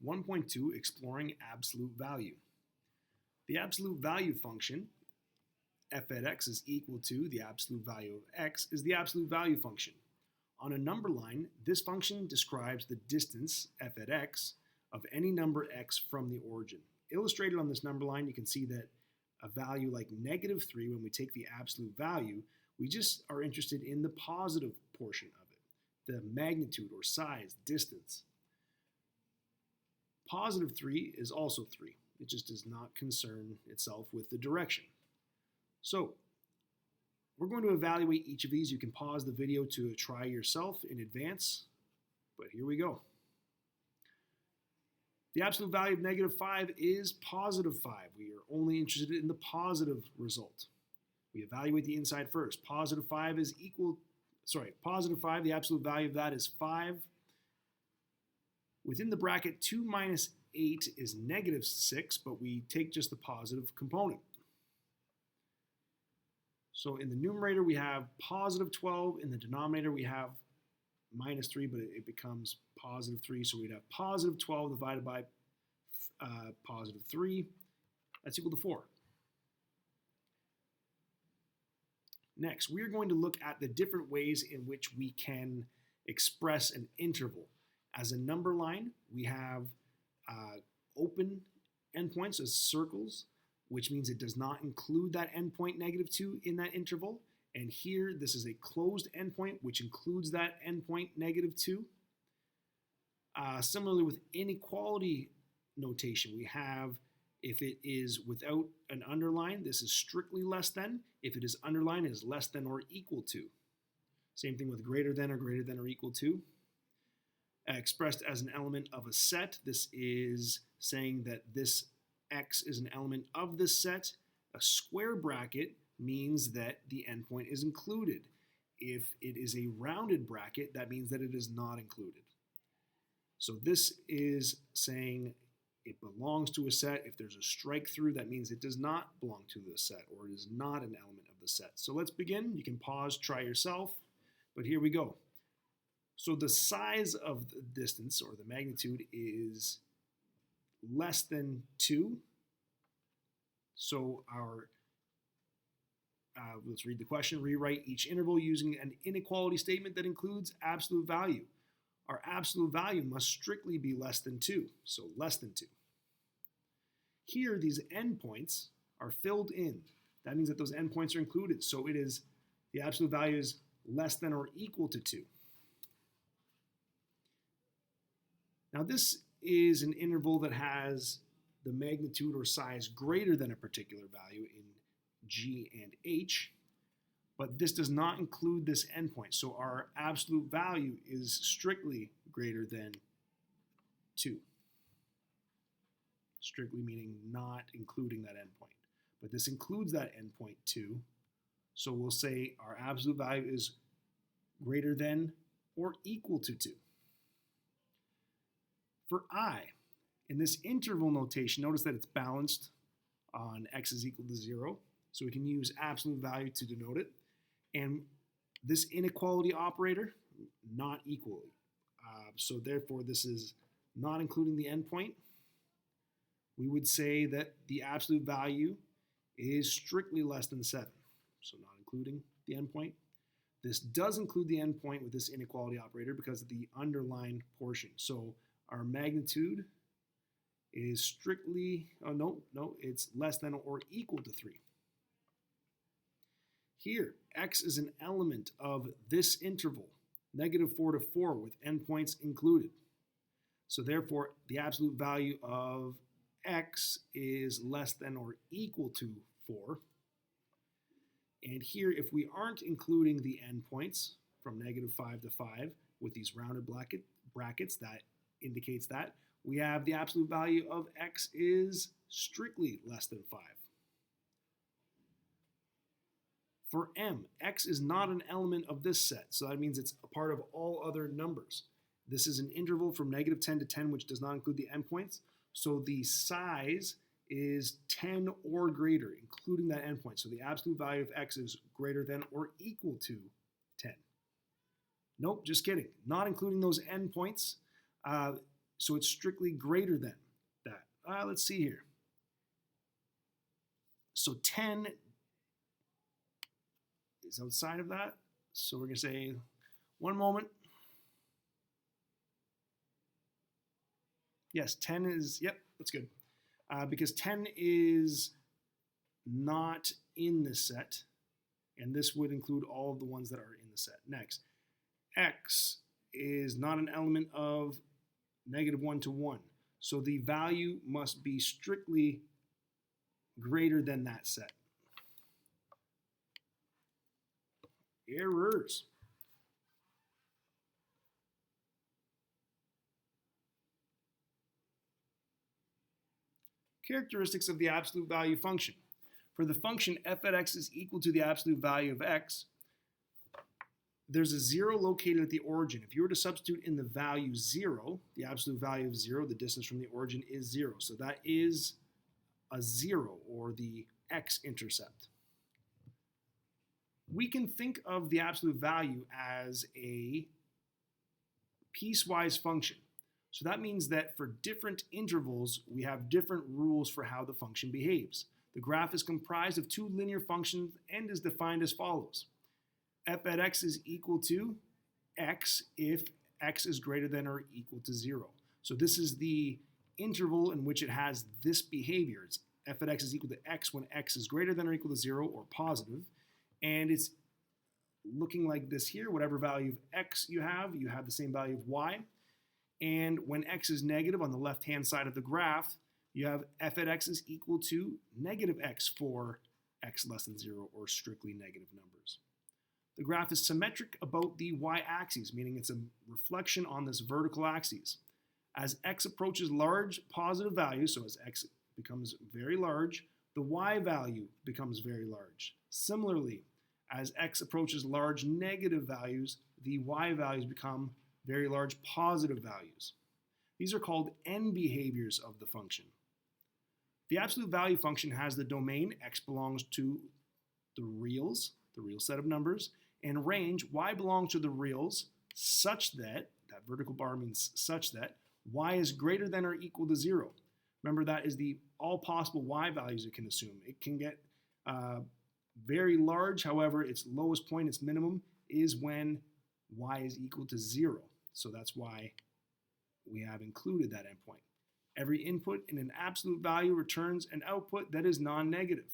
1.2, exploring absolute value. The absolute value function, f at x is equal to the absolute value of x, is the absolute value function. On a number line, this function describes the distance, f at x, of any number x from the origin. Illustrated on this number line, you can see that a value like -3, when we take the absolute value, we just are interested in the positive portion of it, the magnitude or size, distance. +3 is also 3. It just does not concern itself with the direction. So we're going to evaluate each of these. You can pause the video to try yourself in advance, but here we go. The absolute value of -5 is +5. We are only interested in the positive result. We evaluate the inside first. +5 is +5, the absolute value of that is 5. Within the bracket, 2 minus 8 is -6, but we take just the positive component. So in the numerator, we have +12. In the denominator, we have -3, but it becomes +3. So we'd have +12 divided by +3. That's equal to 4. Next, we're going to look at the different ways in which we can express an interval. As a number line, we have open endpoints as circles, which means it does not include that endpoint -2 in that interval. And here, this is a closed endpoint, which includes that endpoint -2. Similarly, with inequality notation, we have, if it is without an underline, this is strictly less than. If it is underlined, it is less than or equal to. Same thing with greater than or equal to. Expressed as an element of a set, this is saying that this x is an element of this set. A square bracket means that the endpoint is included. If it is a rounded bracket, that means that it is not included. So this is saying it belongs to a set. If there's a strike through, that means it does not belong to the set, or it is not an element of the set. So let's begin. You can pause, try yourself, but here we go. So the size of the distance, or the magnitude, is less than 2. So let's read the question. Rewrite each interval using an inequality statement that includes absolute value. Our absolute value must strictly be less than 2, so less than 2. Here, these endpoints are filled in. That means that those endpoints are included, so it is, the absolute value is less than or equal to 2. Now this is an interval that has the magnitude or size greater than a particular value in G and H, but this does not include this endpoint. So our absolute value is strictly greater than 2. Strictly meaning not including that endpoint. But this includes that endpoint 2. So we'll say our absolute value is greater than or equal to 2. For I, in this interval notation, notice that it's balanced on x is equal to 0. So we can use absolute value to denote it. And this inequality operator, not equally. So therefore, this is not including the endpoint. We would say that the absolute value is strictly less than 7. So not including the endpoint. This does include the endpoint with this inequality operator because of the underlined portion. So our magnitude is strictly, it's less than or equal to 3. Here, x is an element of this interval, -4 to 4 with endpoints included. So therefore, the absolute value of x is less than or equal to 4. And here, if we aren't including the endpoints from -5 to 5 with these rounded brackets, that indicates that we have the absolute value of x is strictly less than 5. For m, x is not an element of this set, so that means it's a part of all other numbers. This is an interval from -10 to 10, which does not include the endpoints, so the size is 10 or greater, including that endpoint. So the absolute value of x is greater than or equal to 10. Nope, just kidding. Not including those endpoints. so it's strictly greater than that. Let's see here. So 10 is outside of that. So we're going to say, one moment. Yes, 10 is, yep, that's good. Because 10 is not in this set, and this would include all of the ones that are in the set. Next, x is not an element of -1 to 1. So the value must be strictly greater than that set. Errors. Characteristics of the absolute value function. For the function f at x is equal to the absolute value of x, there's a 0 located at the origin. If you were to substitute in the value 0, the absolute value of 0, the distance from the origin is 0. So that is a 0, or the x-intercept. We can think of the absolute value as a piecewise function. So that means that for different intervals, we have different rules for how the function behaves. The graph is comprised of two linear functions and is defined as follows. F at x is equal to x if x is greater than or equal to 0. So this is the interval in which it has this behavior. It's f at x is equal to x when x is greater than or equal to 0 or positive. And it's looking like this here. Whatever value of x you have the same value of y. And when x is negative on the left-hand side of the graph, you have f at x is equal to -x for x less than 0 or strictly negative numbers. The graph is symmetric about the y-axis, meaning it's a reflection on this vertical axis. As x approaches large positive values, so as x becomes very large, the y value becomes very large. Similarly, as x approaches large negative values, the y values become very large positive values. These are called end behaviors of the function. The absolute value function has the domain, x belongs to the reals, the real set of numbers, and range, y belongs to the reals such that vertical bar means such that, y is greater than or equal to 0. Remember, that is the all possible y values it can assume. It can get very large, however, its lowest point, its minimum, is when y is equal to 0. So that's why we have included that endpoint. Every input in an absolute value returns an output that is non-negative.